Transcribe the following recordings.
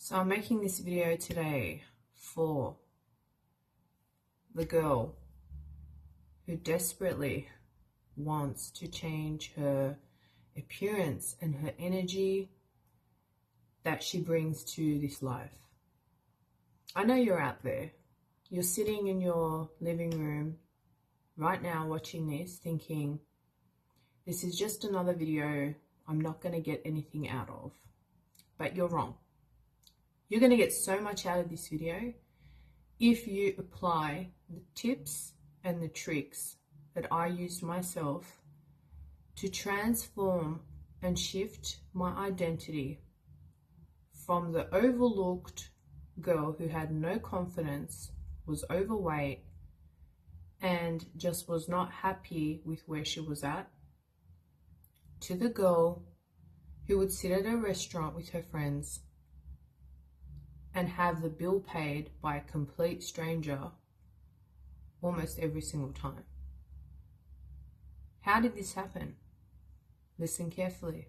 So I'm making this video today for the girl who desperately wants to change her appearance and her energy that she brings to this life. I know you're out there. You're sitting in your living room right now watching this thinking, this is just another video I'm not going to get anything out of. But you're wrong. You're going to get so much out of this video if you apply the tips and the tricks that I used myself to transform and shift my identity from the overlooked girl who had no confidence, was overweight, and just was not happy with where she was at, to the girl who would sit at a restaurant with her friends and have the bill paid by a complete stranger almost every single time. How did this happen? Listen carefully.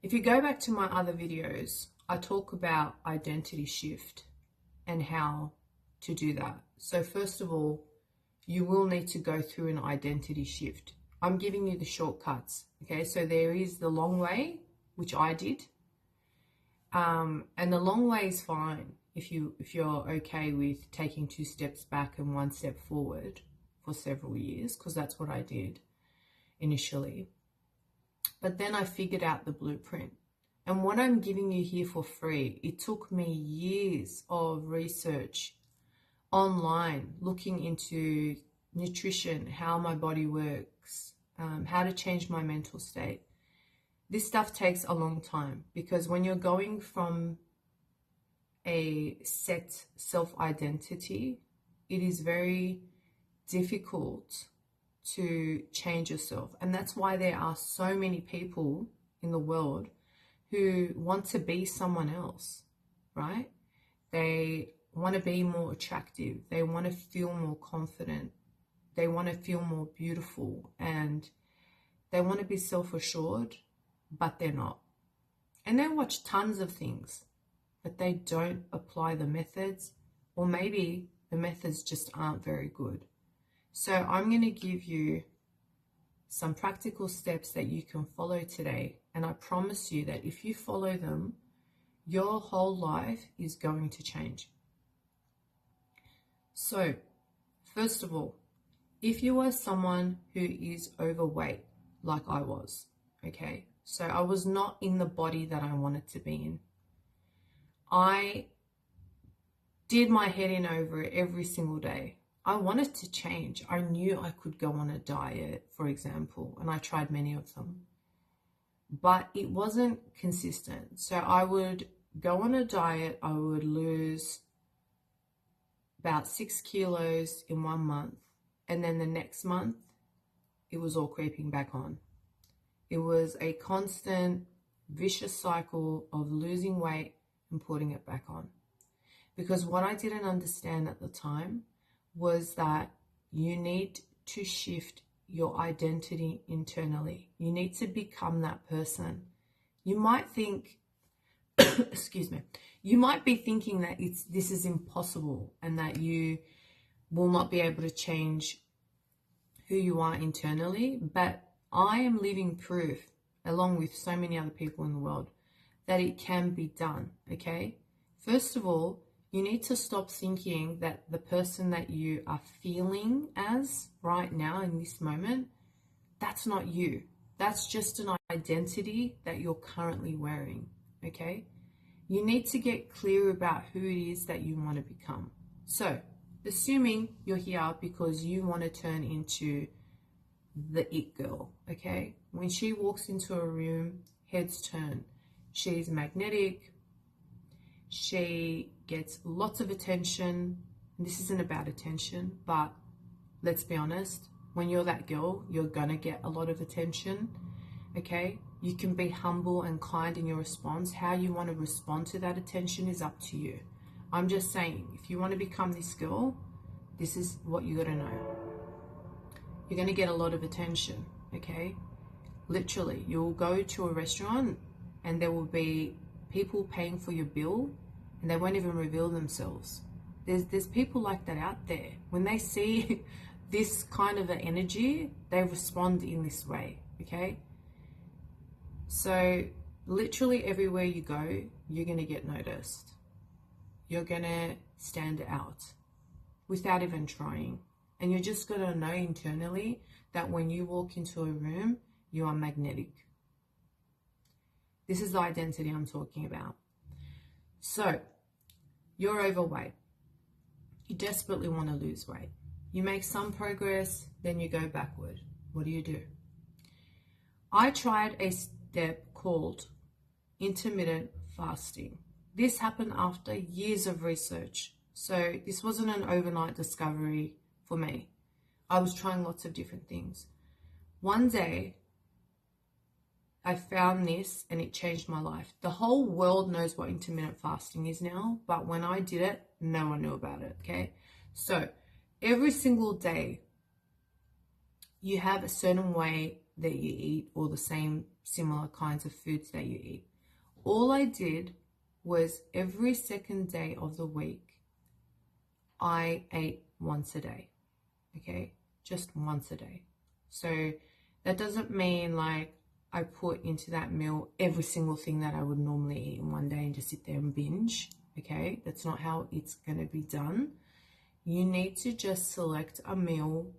If you go back to my other videos, I talk about identity shift and how to do that. So first of all, you will need to go through an identity shift. I'm giving you the shortcuts, okay? So there is the long way, which I did. And the long way is fine if you're okay with taking 2 steps back and 1 step forward for several years, because that's what I did initially. But then I figured out the blueprint. And what I'm giving you here for free, it took me years of research online, looking into nutrition, how my body works, how to change my mental state. This stuff takes a long time because when you're going from a set self-identity, it is very difficult to change yourself. And that's why there are so many people in the world who want to be someone else, right? They want to be more attractive. They want to feel more confident. They want to feel more beautiful, and they want to be self-assured, but they're not. And they watch tons of things, but they don't apply the methods, or maybe the methods just aren't very good. So I'm going to give you some practical steps that you can follow today. And I promise you that if you follow them, your whole life is going to change. So first of all, if you are someone who is overweight, like I was, okay? So I was not in the body that I wanted to be in. I did my head in over it every single day. I wanted to change. I knew I could go on a diet, for example, and I tried many of them. But it wasn't consistent. So I would go on a diet. I would lose about 6 kilos in 1 month. And then the next month, it was all creeping back on. It was a constant, vicious cycle of losing weight and putting it back on. Because what I didn't understand at the time was that you need to shift your identity internally. You need to become that person. You might think, excuse me, you might be thinking that this is impossible and that you will not be able to change who you are internally, but I am living proof, along with so many other people in the world, that it can be done, okay? First of all, you need to stop thinking that the person that you are feeling as right now in this moment, that's not you. That's just an identity that you're currently wearing, okay? You need to get clear about who it is that you want to become. So, assuming you're here because you want to turn into the it girl, okay? When she walks into a room, heads turn. She's magnetic. She gets lots of attention. And this isn't about attention, but let's be honest, when you're that girl, you're gonna get a lot of attention, okay? You can be humble and kind in your response. How you want to respond to that attention is up to you. I'm just saying, if you want to become this girl, this is what you gotta know. You're going to get a lot of attention, okay? Literally, you'll go to a restaurant and there will be people paying for your bill and they won't even reveal themselves. There's people like that out there. When they see this kind of an energy, they respond in this way, okay? So literally everywhere you go, you're going to get noticed. You're going to stand out without even trying. And you're just going to know internally that when you walk into a room, you are magnetic. This is the identity I'm talking about. So, you're overweight. You desperately want to lose weight. You make some progress, then you go backward. What do? I tried a step called intermittent fasting. This happened after years of research. So this wasn't an overnight discovery for me. I was trying lots of different things. One day, I found this and it changed my life. The whole world knows what intermittent fasting is now, but when I did it, no one knew about it, okay? So every single day, you have a certain way that you eat or the same similar kinds of foods that you eat. All I did was every second day of the week, I ate once a day, okay? Just once a day. So that doesn't mean like I put into that meal every single thing that I would normally eat in one day and just sit there and binge, okay? That's not how it's going to be done. You need to just select a meal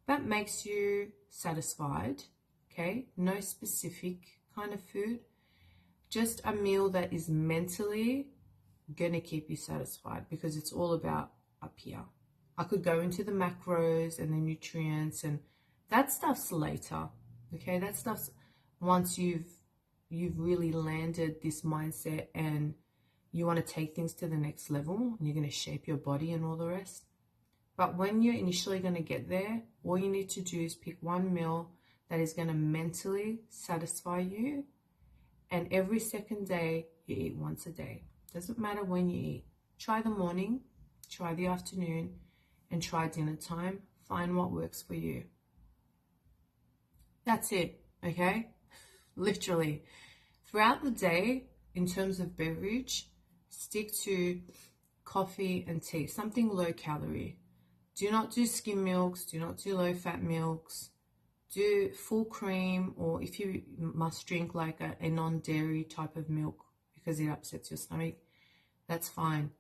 that makes you satisfied, okay? No specific kind of food. Just a meal that is mentally going to keep you satisfied, because it's all about up here. I could go into the macros and the nutrients, and that stuff's later, okay? That stuff's once you've really landed this mindset and you want to take things to the next level and you're going to shape your body and all the rest. But when you're initially going to get there, all you need to do is pick one meal that is going to mentally satisfy you, and every second day you eat once a day. Doesn't matter when you eat. Try the morning, try the afternoon, and try dinner time. Find what works for you. That's it, okay? Literally. Throughout the day, in terms of beverage, stick to coffee and tea, something low calorie. Do not do skim milks, do not do low fat milks. Do full cream, or if you must drink like a non-dairy type of milk because it upsets your stomach, that's fine.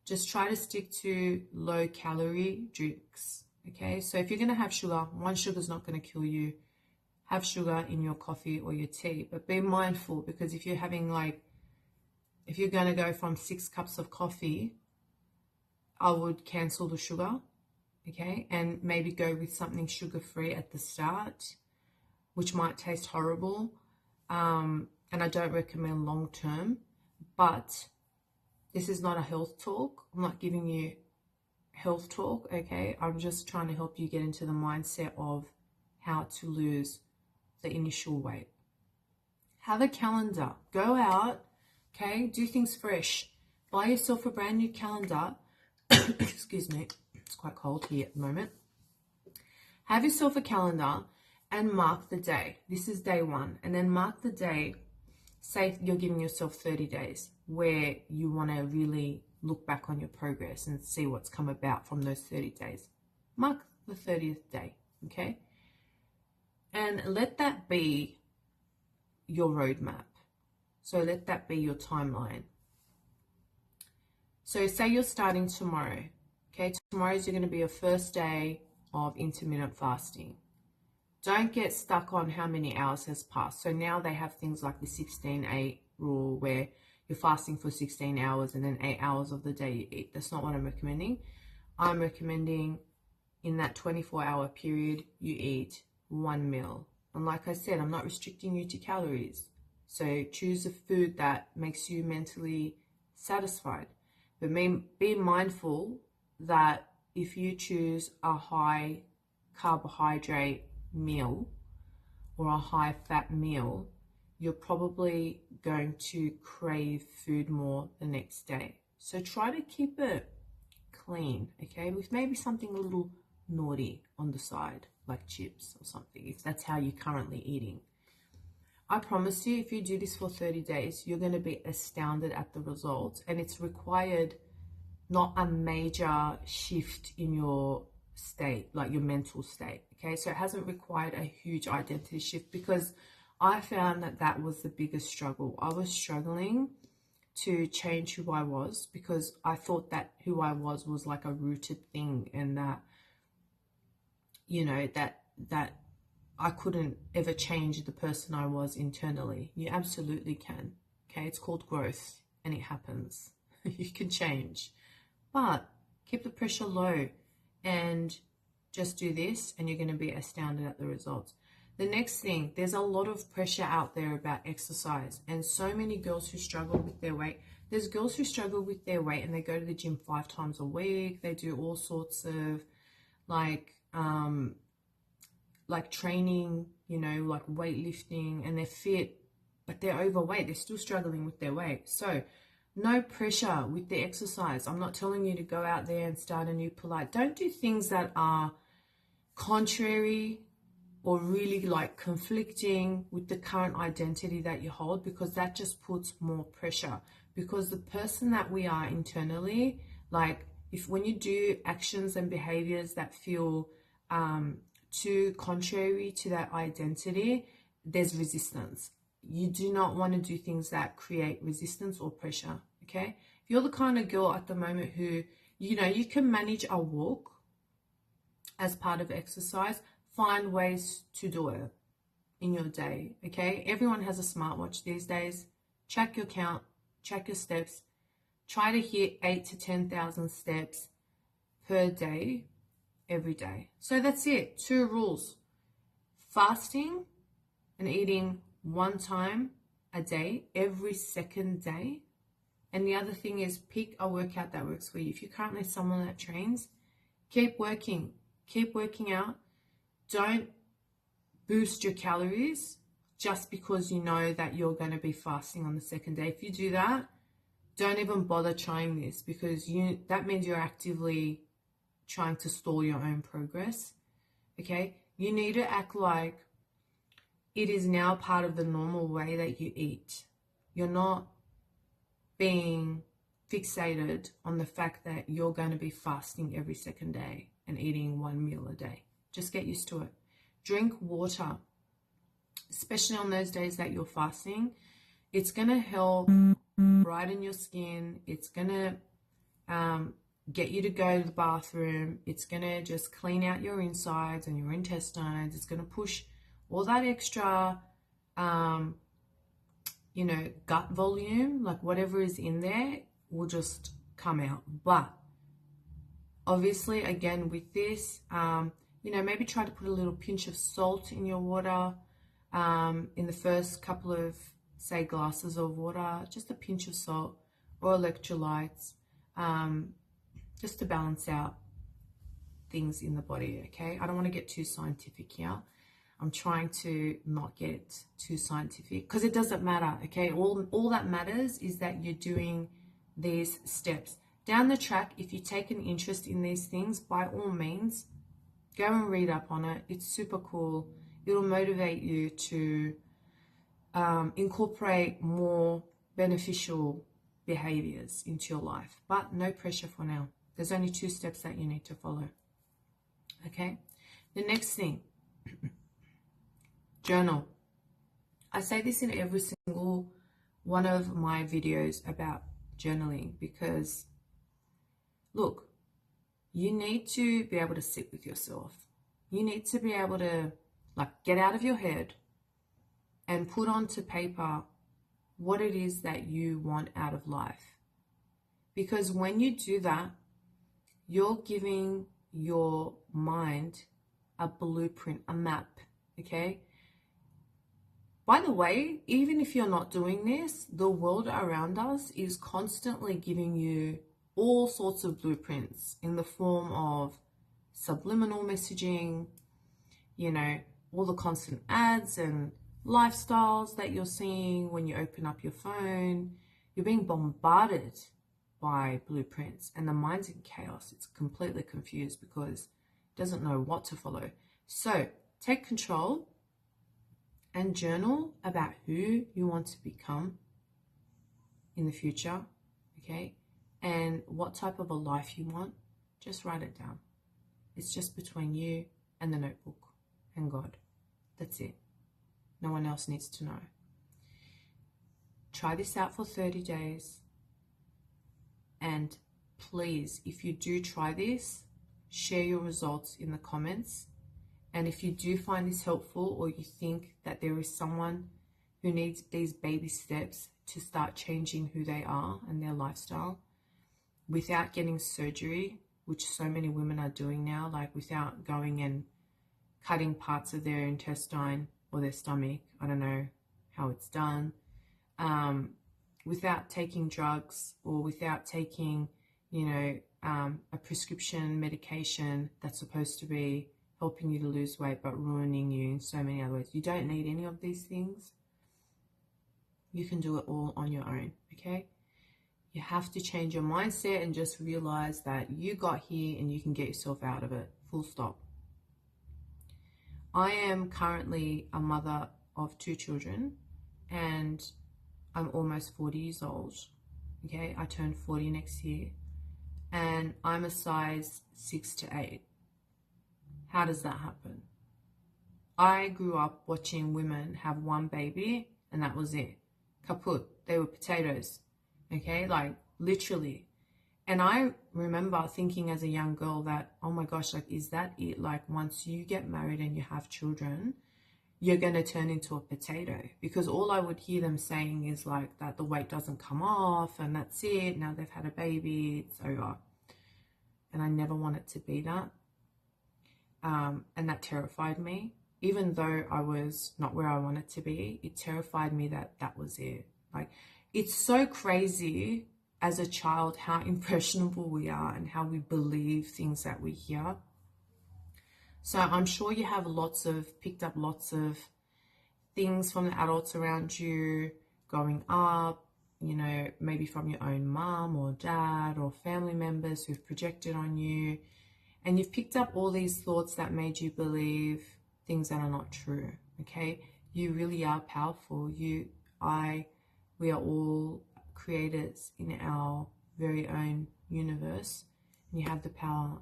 Just try to stick to low calorie drinks, okay? So if you're going to have sugar, one sugar is not going to kill you. Have sugar in your coffee or your tea, but be mindful, because if you're having if you're going to go from 6 cups of coffee, I would cancel the sugar, okay? And maybe go with something sugar-free at the start, which might taste horrible. And I don't recommend long-term, but this is not a health talk. I'm not giving you health talk, okay? I'm just trying to help you get into the mindset of how to lose the initial weight. Have a calendar. Go out, okay? Do things fresh. Buy yourself a brand new calendar. Excuse me. It's quite cold here at the moment. Have yourself a calendar and mark the day. This is day 1. And then mark the day. Say you're giving yourself 30 days where you want to really look back on your progress and see what's come about from those 30 days. Mark the 30th day, okay? And let that be your roadmap. So let that be your timeline. So say you're starting tomorrow. Okay, tomorrow's going to be your first day of intermittent fasting. Don't get stuck on how many hours has passed. So now they have things like the 16-8 rule where you're fasting for 16 hours and then 8 hours of the day you eat. That's not what I'm recommending. I'm recommending in that 24-hour period, you eat one meal. And like I said, I'm not restricting you to calories. So choose a food that makes you mentally satisfied. But be mindful that if you choose a high carbohydrate meal or a high fat meal, you're probably going to crave food more the next day. So try to keep it clean, okay, with maybe something a little naughty on the side, like chips or something, if that's how you're currently eating. I promise you, if you do this for 30 days, you're going to be astounded at the results. And it's required not a major shift in your state, like your mental state. Okay, so it hasn't required a huge identity shift, because I found that that was the biggest struggle. I was struggling to change who I was, because I thought that who I was like a rooted thing, and that, you know, that I couldn't ever change the person I was internally. You absolutely can. Okay, it's called growth, and it happens. You can change, but keep the pressure low and just do this, and you're going to be astounded at the results. The next thing, there's a lot of pressure out there about exercise, and so many girls who struggle with their weight. There's girls who struggle with their weight and they go to the gym 5 times a week. They do all sorts of like training, you know, like weightlifting, and they're fit, but they're overweight. They're still struggling with their weight. So no pressure with the exercise. I'm not telling you to go out there and start a new Pilates. Don't do things that are contrary or really like conflicting with the current identity that you hold, because that just puts more pressure. Because the person that we are internally, like when you do actions and behaviors that feel too contrary to that identity, there's resistance. You do not want to do things that create resistance or pressure. Okay, if you're the kind of girl at the moment who, you know, you can manage a walk as part of exercise, find ways to do it in your day. Okay, everyone has a smartwatch these days. Track your count, track your steps. Try to hit 8,000 to 10,000 steps per day, every day. So that's it. 2 rules: fasting and eating 1 time a day, every second day. And the other thing is, pick a workout that works for you. If you're currently someone that trains, keep working out. Don't boost your calories just because you know that you're going to be fasting on the second day. If you do that, don't even bother trying this, because that means you're actively trying to stall your own progress. Okay, you need to act like it is now part of the normal way that you eat. You're not being fixated on the fact that you're going to be fasting every second day and eating 1 meal a day. Just get used to it. Drink water, especially on those days that you're fasting. It's going to help brighten your skin. It's going to get you to go to the bathroom. It's going to just clean out your insides and your intestines. It's going to push all that extra, you know, gut volume, like whatever is in there will just come out. But obviously, again, with this, you know, maybe try to put a little pinch of salt in your water in the first couple of, say, glasses of water, just a pinch of salt, or electrolytes, just to balance out things in the body. Okay, I don't want to get too scientific here. I'm trying to not get too scientific, because it doesn't matter. Okay, all that matters is that you're doing these steps. Down the track, if you take an interest in these things, by all means, go and read up on it. It's super cool. It'll motivate you to incorporate more beneficial behaviors into your life, but no pressure for now. There's only 2 steps that you need to follow. Okay, the next thing, journal. I say this in every single one of my videos about journaling, because look, you need to be able to sit with yourself. You need to be able to get out of your head and put onto paper what it is that you want out of life. Because when you do that, you're giving your mind a blueprint, a map, okay? By the way, even if you're not doing this, the world around us is constantly giving you all sorts of blueprints in the form of subliminal messaging, you know, all the constant ads and lifestyles that you're seeing when you open up your phone. You're being bombarded by blueprints, and the mind's in chaos. It's completely confused because it doesn't know what to follow. So take control and journal about who you want to become in the future, okay? And what type of a life you want. Just write it down. It's just between you and the notebook and God. That's it. No one else needs to know. Try this out for 30 days. And please, if you do try this, share your results in the comments. And if you do find this helpful, or you think that there is someone who needs these baby steps to start changing who they are and their lifestyle without getting surgery, which so many women are doing now, like without going and cutting parts of their intestine or their stomach, I don't know how it's done, without taking drugs, or without taking, a prescription medication that's supposed to be helping you to lose weight but ruining you in so many other ways. You don't need any of these things. You can do it all on your own, okay? You have to change your mindset and just realize that you got here and you can get yourself out of it, full stop. I am currently a mother of 2 children, and I'm almost 40 years old, okay? I turn 40 next year, and I'm a size 6 to 8. How does that happen? I grew up watching women have 1 baby, and that was it. Kaput. They were potatoes, okay? Like, literally. And I remember thinking as a young girl that, oh my gosh, like, is that it? Like, once you get married and you have children, you're going to turn into a potato. Because all I would hear them saying is like that the weight doesn't come off, and that's it. Now they've had a baby, it's over. And I never wanted to be that. And that terrified me. Even though I was not where I wanted to be, it terrified me that that was it. Like, it's so crazy as a child how impressionable we are and how we believe things that we hear. So I'm sure you have picked up lots of things from the adults around you growing up, maybe from your own mom or dad or family members who've projected on you. And you've picked up all these thoughts that made you believe things that are not true, okay? You really are powerful. We are all creators in our very own universe, and you have the power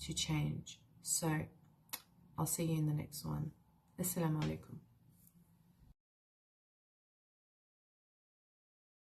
to change. So I'll see you in the next one. Assalamu alaikum.